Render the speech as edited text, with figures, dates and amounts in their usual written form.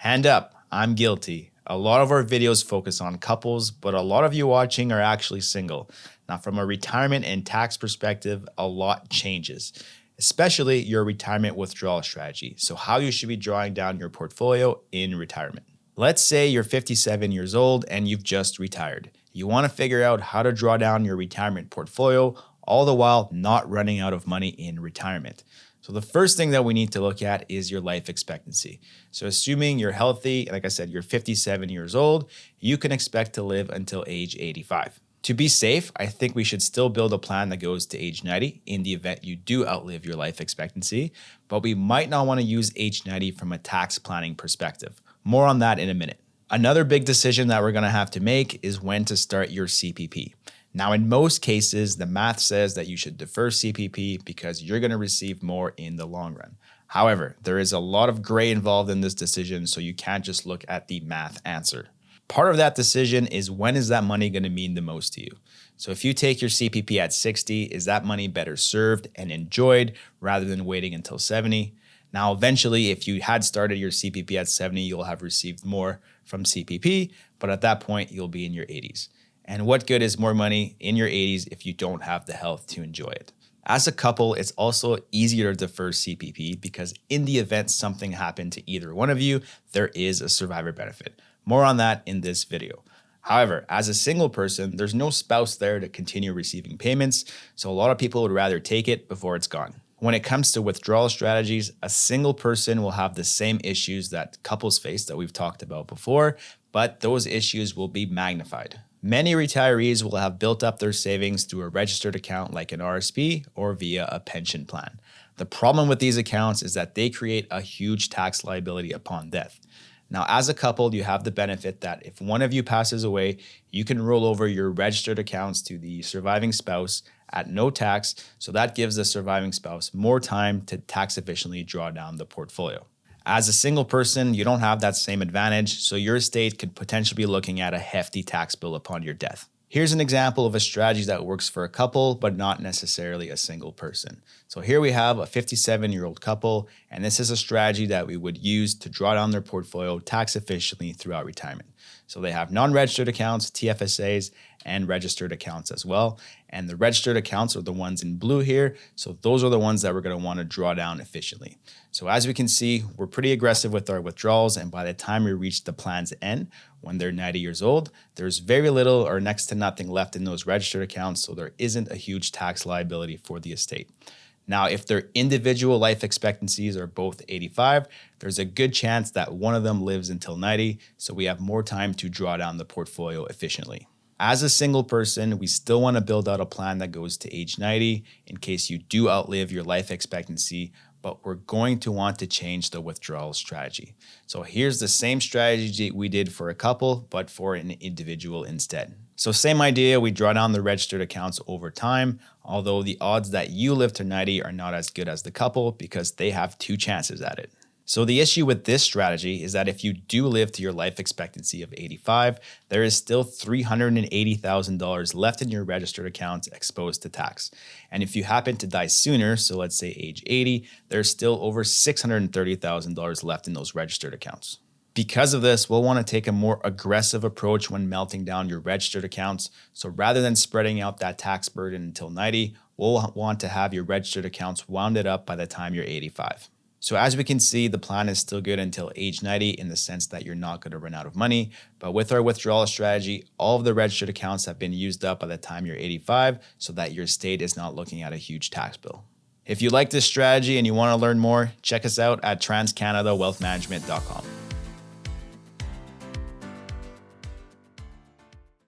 Hand up, I'm guilty. A lot of our videos focus on couples, but a lot of you watching are actually single. Now, from a retirement and tax perspective, a lot changes, especially your retirement withdrawal strategy. So how you should be drawing down your portfolio in retirement. Let's say you're 57 years old and you've just retired. You want to figure out how to draw down your retirement portfolio, all the while not running out of money in retirement. So the first thing that we need to look at is your life expectancy. So assuming you're healthy, like I said, you're 57 years old, you can expect to live until age 85. To be safe, I think we should still build a plan that goes to age 90 in the event you do outlive your life expectancy, but we might not want to use age 90 from a tax planning perspective. More on that in a minute. Another big decision that we're going to have to make is when to start your CPP. Now, in most cases, the math says that you should defer CPP because you're going to receive more in the long run. However, there is a lot of gray involved in this decision, so you can't just look at the math answer. Part of that decision is when is that money going to mean the most to you? So if you take your CPP at 60, is that money better served and enjoyed rather than waiting until 70? Now, eventually, if you had started your CPP at 70, you'll have received more from CPP, but at that point, you'll be in your 80s. And what good is more money in your 80s if you don't have the health to enjoy it? As a couple, it's also easier to defer CPP because in the event something happened to either one of you, there is a survivor benefit. More on that in this video. However, as a single person, there's no spouse there to continue receiving payments, so a lot of people would rather take it before it's gone. When it comes to withdrawal strategies, a single person will have the same issues that couples face that we've talked about before, but those issues will be magnified. Many retirees will have built up their savings through a registered account like an RSP or via a pension plan. The problem with these accounts is that they create a huge tax liability upon death. Now, as a couple, you have the benefit that if one of you passes away, you can roll over your registered accounts to the surviving spouse at no tax, so that gives the surviving spouse more time to tax efficiently draw down the portfolio. As a single person, you don't have that same advantage, so your estate could potentially be looking at a hefty tax bill upon your death. Here's an example of a strategy that works for a couple, but not necessarily a single person. So here we have a 57-year-old couple, and this is a strategy that we would use to draw down their portfolio tax efficiently throughout retirement. So they have non-registered accounts, TFSAs, and registered accounts as well. And the registered accounts are the ones in blue here. So those are the ones that we're going to want to draw down efficiently. So as we can see, we're pretty aggressive with our withdrawals. And by the time we reach the plan's end, when they're 90 years old, there's very little or next to nothing left in those registered accounts. So there isn't a huge tax liability for the estate. Now, if their individual life expectancies are both 85, there's a good chance that one of them lives until 90, so we have more time to draw down the portfolio efficiently. As a single person, we still want to build out a plan that goes to age 90 in case you do outlive your life expectancy, but we're going to want to change the withdrawal strategy. So here's the same strategy we did for a couple, but for an individual instead. So same idea, we draw down the registered accounts over time, although the odds that you live to 90 are not as good as the couple because they have two chances at it. So the issue with this strategy is that if you do live to your life expectancy of 85, there is still $380,000 left in your registered accounts exposed to tax. And if you happen to die sooner, so let's say age 80, there's still over $630,000 left in those registered accounts. Because of this, we'll want to take a more aggressive approach when melting down your registered accounts. So rather than spreading out that tax burden until 90, we'll want to have your registered accounts wounded up by the time you're 85. So as we can see, the plan is still good until age 90 in the sense that you're not going to run out of money. But with our withdrawal strategy, all of the registered accounts have been used up by the time you're 85 so that your estate is not looking at a huge tax bill. If you like this strategy and you want to learn more, check us out at transcanadawealthmanagement.com.